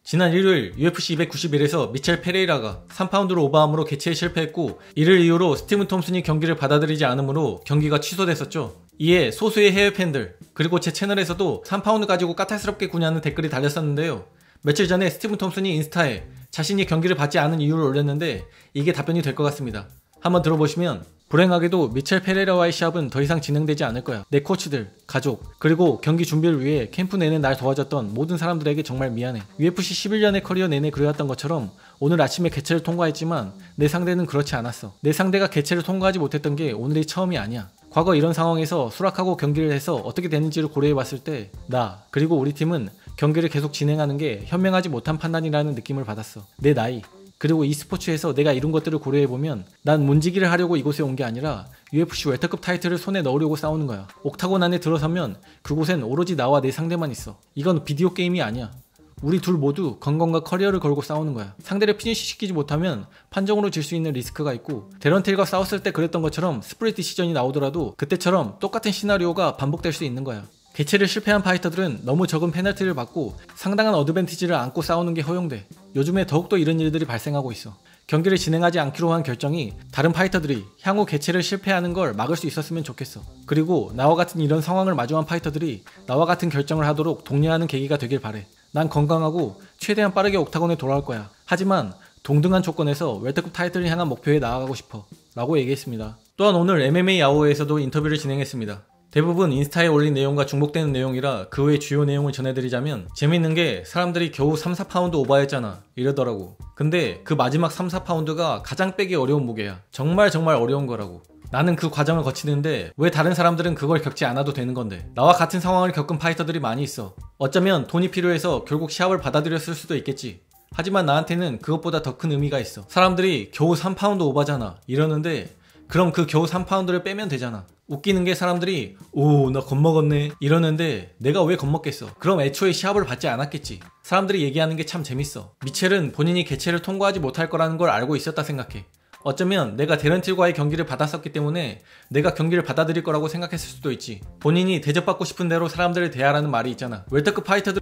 지난 일요일 UFC 291에서 미첼 페레이라가 3파운드로 오버함으로 개최에 실패했고, 이를 이유로 스티븐 톰슨이 경기를 받아들이지 않으므로 경기가 취소됐었죠. 이에 소수의 해외 팬들 그리고 제 채널에서도 3파운드 가지고 까탈스럽게 구냐는 댓글이 달렸었는데요. 며칠 전에 스티븐 톰슨이 인스타에 자신이 경기를 받지 않은 이유를 올렸는데 이게 답변이 될 것 같습니다. 한번 들어보시면, 불행하게도 미첼 페레이라와의 시합은 더 이상 진행되지 않을 거야. 내 코치들, 가족, 그리고 경기 준비를 위해 캠프 내내 날 도와줬던 모든 사람들에게 정말 미안해. UFC 11년의 커리어 내내 그래왔던 것처럼 오늘 아침에 개최를 통과했지만 내 상대는 그렇지 않았어. 내 상대가 개최를 통과하지 못했던 게 오늘이 처음이 아니야. 과거 이런 상황에서 수락하고 경기를 해서 어떻게 되는지를 고려해봤을 때 나 그리고 우리 팀은 경기를 계속 진행하는 게 현명하지 못한 판단이라는 느낌을 받았어. 내 나이 그리고 이 스포츠에서 내가 이룬 것들을 고려해보면 난 문지기를 하려고 이곳에 온 게 아니라 UFC 웰터급 타이틀을 손에 넣으려고 싸우는 거야. 옥타곤 안에 들어서면 그곳엔 오로지 나와 내 상대만 있어. 이건 비디오 게임이 아니야. 우리 둘 모두 건강과 커리어를 걸고 싸우는 거야. 상대를 피니시 시키지 못하면 판정으로 질 수 있는 리스크가 있고, 데런틸과 싸웠을 때 그랬던 것처럼 스프릿 디시전이 나오더라도 그때처럼 똑같은 시나리오가 반복될 수 있는 거야. 개최를 실패한 파이터들은 너무 적은 페널티를 받고 상당한 어드밴티지를 안고 싸우는 게 허용돼. 요즘에 더욱더 이런 일들이 발생하고 있어. 경기를 진행하지 않기로 한 결정이 다른 파이터들이 향후 개최를 실패하는 걸 막을 수 있었으면 좋겠어. 그리고 나와 같은 이런 상황을 마주한 파이터들이 나와 같은 결정을 하도록 독려하는 계기가 되길 바래. 난 건강하고 최대한 빠르게 옥타곤에 돌아올 거야. 하지만 동등한 조건에서 웰터급 타이틀을 향한 목표에 나아가고 싶어 라고 얘기했습니다. 또한 오늘 MMA 아워에서도 인터뷰를 진행했습니다. 대부분 인스타에 올린 내용과 중복되는 내용이라 그 외 주요 내용을 전해드리자면, 재밌는 게 사람들이 겨우 3-4파운드 오버했잖아 이러더라고. 근데 그 마지막 3-4파운드가 가장 빼기 어려운 무게야. 정말 어려운 거라고. 나는 그 과정을 거치는데 왜 다른 사람들은 그걸 겪지 않아도 되는 건데. 나와 같은 상황을 겪은 파이터들이 많이 있어. 어쩌면 돈이 필요해서 결국 시합을 받아들였을 수도 있겠지. 하지만 나한테는 그것보다 더 큰 의미가 있어. 사람들이 겨우 3파운드 오버잖아 이러는데, 그럼 그 겨우 3파운드를 빼면 되잖아. 웃기는 게 사람들이 오 나 겁먹었네 이러는데 내가 왜 겁먹겠어. 그럼 애초에 시합을 받지 않았겠지. 사람들이 얘기하는 게 참 재밌어. 미첼은 본인이 개최를 통과하지 못할 거라는 걸 알고 있었다 생각해. 어쩌면 내가 데런틸과의 경기를 받았었기 때문에 내가 경기를 받아들일 거라고 생각했을 수도 있지. 본인이 대접받고 싶은 대로 사람들을 대하라는 말이 있잖아. 웰터급 파이터들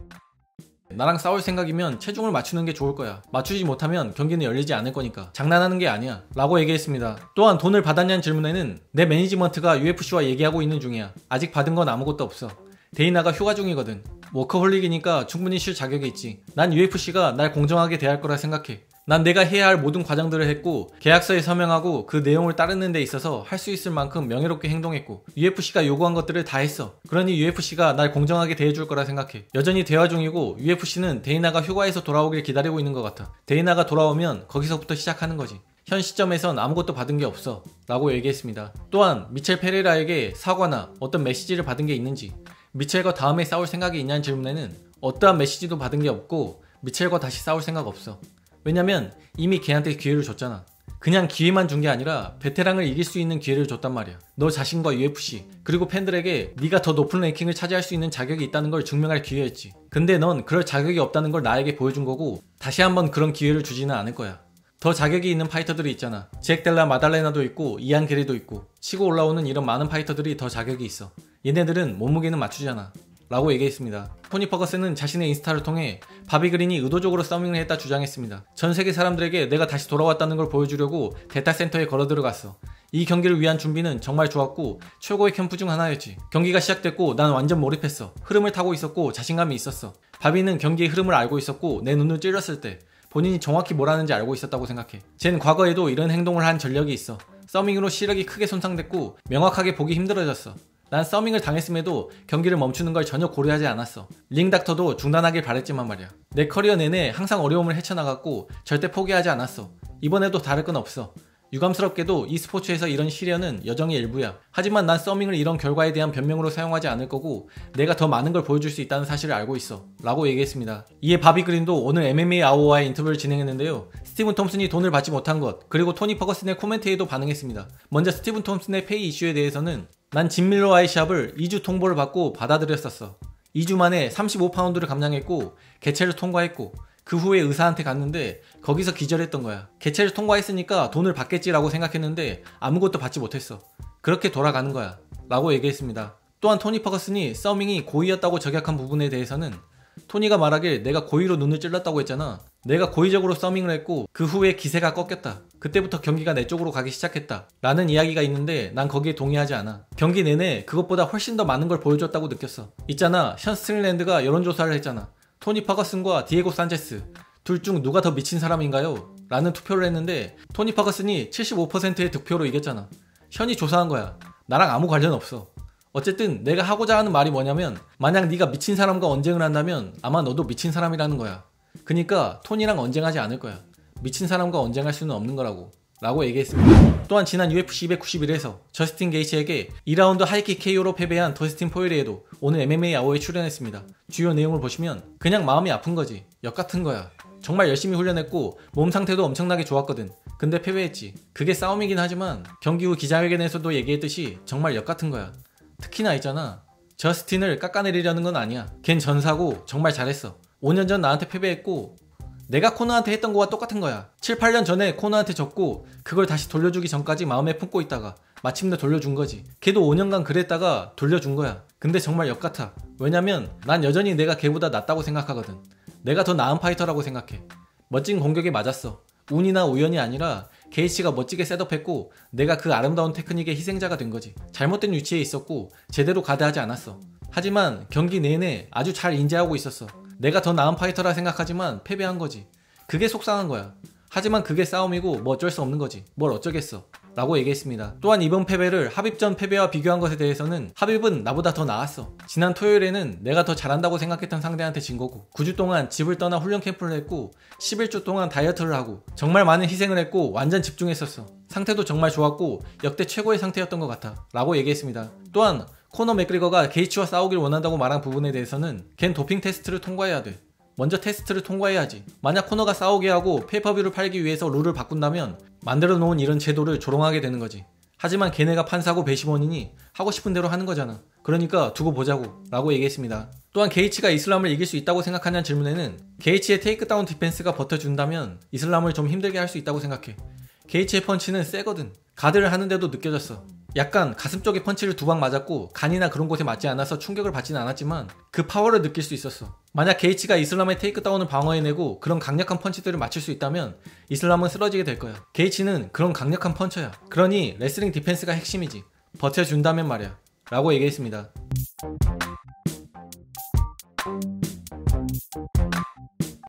나랑 싸울 생각이면 체중을 맞추는 게 좋을 거야. 맞추지 못하면 경기는 열리지 않을 거니까. 장난하는 게 아니야 라고 얘기했습니다. 또한 돈을 받았냐는 질문에는 내 매니지먼트가 UFC와 얘기하고 있는 중이야. 아직 받은 건 아무것도 없어. 데이나가 휴가 중이거든. 워커홀릭이니까 충분히 쉴 자격이 있지. 난 UFC가 날 공정하게 대할 거라 생각해. 난 내가 해야 할 모든 과정들을 했고, 계약서에 서명하고 그 내용을 따르는 데 있어서 할 수 있을 만큼 명예롭게 행동했고, UFC가 요구한 것들을 다 했어. 그러니 UFC가 날 공정하게 대해줄 거라 생각해. 여전히 대화 중이고 UFC는 데이나가 휴가에서 돌아오길 기다리고 있는 것 같아. 데이나가 돌아오면 거기서부터 시작하는 거지. 현 시점에선 아무것도 받은 게 없어 라고 얘기했습니다. 또한 미첼 페레이라에게 사과나 어떤 메시지를 받은 게 있는지, 미첼과 다음에 싸울 생각이 있냐는 질문에는 어떠한 메시지도 받은 게 없고 미첼과 다시 싸울 생각 없어. 왜냐면 이미 걔한테 기회를 줬잖아. 그냥 기회만 준 게 아니라 베테랑을 이길 수 있는 기회를 줬단 말이야. 너 자신과 UFC 그리고 팬들에게 네가 더 높은 랭킹을 차지할 수 있는 자격이 있다는 걸 증명할 기회였지. 근데 넌 그럴 자격이 없다는 걸 나에게 보여준 거고, 다시 한번 그런 기회를 주지는 않을 거야. 더 자격이 있는 파이터들이 있잖아. 잭 델라 마달레나도 있고 이안 게리도 있고, 치고 올라오는 이런 많은 파이터들이 더 자격이 있어. 얘네들은 몸무게는 맞추잖아 라고 얘기했습니다. 토니 퍼거슨은 자신의 인스타를 통해 바비 그린이 의도적으로 서밍을 했다 주장했습니다. 전 세계 사람들에게 내가 다시 돌아왔다는 걸 보여주려고 데이터 센터에 걸어 들어갔어. 이 경기를 위한 준비는 정말 좋았고 최고의 캠프 중 하나였지. 경기가 시작됐고 난 완전 몰입했어. 흐름을 타고 있었고 자신감이 있었어. 바비는 경기의 흐름을 알고 있었고 내 눈을 찔렀을 때 본인이 정확히 뭘 하는지 알고 있었다고 생각해. 쟨 과거에도 이런 행동을 한 전력이 있어. 서밍으로 시력이 크게 손상됐고 명확하게 보기 힘들어졌어. 난 서밍을 당했음에도 경기를 멈추는 걸 전혀 고려하지 않았어. 링닥터도 중단하길 바랬지만 말이야. 내 커리어 내내 항상 어려움을 헤쳐나갔고 절대 포기하지 않았어. 이번에도 다를 건 없어. 유감스럽게도 이 스포츠에서 이런 시련은 여정의 일부야. 하지만 난 서밍을 이런 결과에 대한 변명으로 사용하지 않을 거고 내가 더 많은 걸 보여줄 수 있다는 사실을 알고 있어 라고 얘기했습니다. 이에 바비 그린도 오늘 MMA 아워와의 인터뷰를 진행했는데요. 스티븐 톰슨이 돈을 받지 못한 것, 그리고 토니 퍼거슨의 코멘트에도 반응했습니다. 먼저 스티븐 톰슨의 페이 이슈에 대해서는 난 짐 밀러와의 시합을 2주 통보를 받고 받아들였었어. 2주 만에 35파운드를 감량했고 개최를 통과했고 그 후에 의사한테 갔는데 거기서 기절했던 거야. 개최를 통과했으니까 돈을 받겠지라고 생각했는데 아무것도 받지 못했어. 그렇게 돌아가는 거야 라고 얘기했습니다. 또한 토니 퍼거슨이 서밍이 고의였다고 저격한 부분에 대해서는 토니가 말하길 내가 고의로 눈을 찔렀다고 했잖아. 내가 고의적으로 서밍을 했고 그 후에 기세가 꺾였다. 그때부터 경기가 내 쪽으로 가기 시작했다. 라는 이야기가 있는데 난 거기에 동의하지 않아. 경기 내내 그것보다 훨씬 더 많은 걸 보여줬다고 느꼈어. 있잖아, 션 스트링랜드가 여론조사를 했잖아. 토니 퍼거슨과 디에고 산체스 둘 중 누가 더 미친 사람인가요? 라는 투표를 했는데 토니 퍼거슨이 75%의 득표로 이겼잖아. 션이 조사한 거야. 나랑 아무 관련 없어. 어쨌든 내가 하고자 하는 말이 뭐냐면 만약 네가 미친 사람과 언쟁을 한다면 아마 너도 미친 사람이라는 거야. 그니까 토니랑 언쟁하지 않을 거야. 미친 사람과 언쟁할 수는 없는 거라고 라고 얘기했습니다. 또한 지난 UFC 291에서 저스틴 게이츠에게 2라운드 하이킥 KO로 패배한 더스틴 포이리에도 오늘 MMA 아워에 출연했습니다. 주요 내용을 보시면 그냥 마음이 아픈 거지. 역 같은 거야. 정말 열심히 훈련했고 몸 상태도 엄청나게 좋았거든. 근데 패배했지. 그게 싸움이긴 하지만 경기 후 기자회견에서도 얘기했듯이 정말 역 같은 거야. 특히나 있잖아, 저스틴을 깎아내리려는 건 아니야. 걘 전사고 정말 잘했어. 5년 전 나한테 패배했고 내가 코너한테 했던 거와 똑같은 거야. 7, 8년 전에 코너한테 졌고 그걸 다시 돌려주기 전까지 마음에 품고 있다가 마침내 돌려준 거지. 걔도 5년간 그랬다가 돌려준 거야. 근데 정말 역 같아. 왜냐면 난 여전히 내가 걔보다 낫다고 생각하거든. 내가 더 나은 파이터라고 생각해. 멋진 공격에 맞았어. 운이나 우연이 아니라 게이츠가 멋지게 셋업했고 내가 그 아름다운 테크닉의 희생자가 된 거지. 잘못된 위치에 있었고 제대로 가드하지 않았어. 하지만 경기 내내 아주 잘 인지하고 있었어. 내가 더 나은 파이터라 생각하지만 패배한 거지. 그게 속상한 거야. 하지만 그게 싸움이고 뭐 어쩔 수 없는 거지. 뭘 어쩌겠어 라고 얘기했습니다. 또한 이번 패배를 하빕 전 패배와 비교한 것에 대해서는 하빕은 나보다 더 나았어. 지난 토요일에는 내가 더 잘한다고 생각했던 상대한테 진 거고 9주 동안 집을 떠나 훈련 캠프를 했고 11주 동안 다이어트를 하고 정말 많은 희생을 했고 완전 집중했었어. 상태도 정말 좋았고 역대 최고의 상태였던 것 같아 라고 얘기했습니다. 또한 코너 맥그리거가 게이츠와 싸우길 원한다고 말한 부분에 대해서는 걘 도핑 테스트를 통과해야 돼. 먼저 테스트를 통과해야지. 만약 코너가 싸우게 하고 페이퍼뷰를 팔기 위해서 룰을 바꾼다면 만들어 놓은 이런 제도를 조롱하게 되는 거지. 하지만 걔네가 판사고 배심원이니 하고 싶은 대로 하는 거잖아. 그러니까 두고 보자고 라고 얘기했습니다. 또한 게이츠가 이슬람을 이길 수 있다고 생각하냐는 질문에는 게이츠의 테이크다운 디펜스가 버텨준다면 이슬람을 좀 힘들게 할 수 있다고 생각해. 게이츠의 펀치는 세거든. 가드를 하는데도 느껴졌어. 약간 가슴 쪽에 펀치를 2방 맞았고 간이나 그런 곳에 맞지 않아서 충격을 받지는 않았지만 그 파워를 느낄 수 있었어. 만약 게이츠가 이슬람의 테이크다운을 방어해내고 그런 강력한 펀치들을 맞출 수 있다면 이슬람은 쓰러지게 될 거야. 게이츠는 그런 강력한 펀쳐야. 그러니 레슬링 디펜스가 핵심이지. 버텨준다면 말이야 라고 얘기했습니다.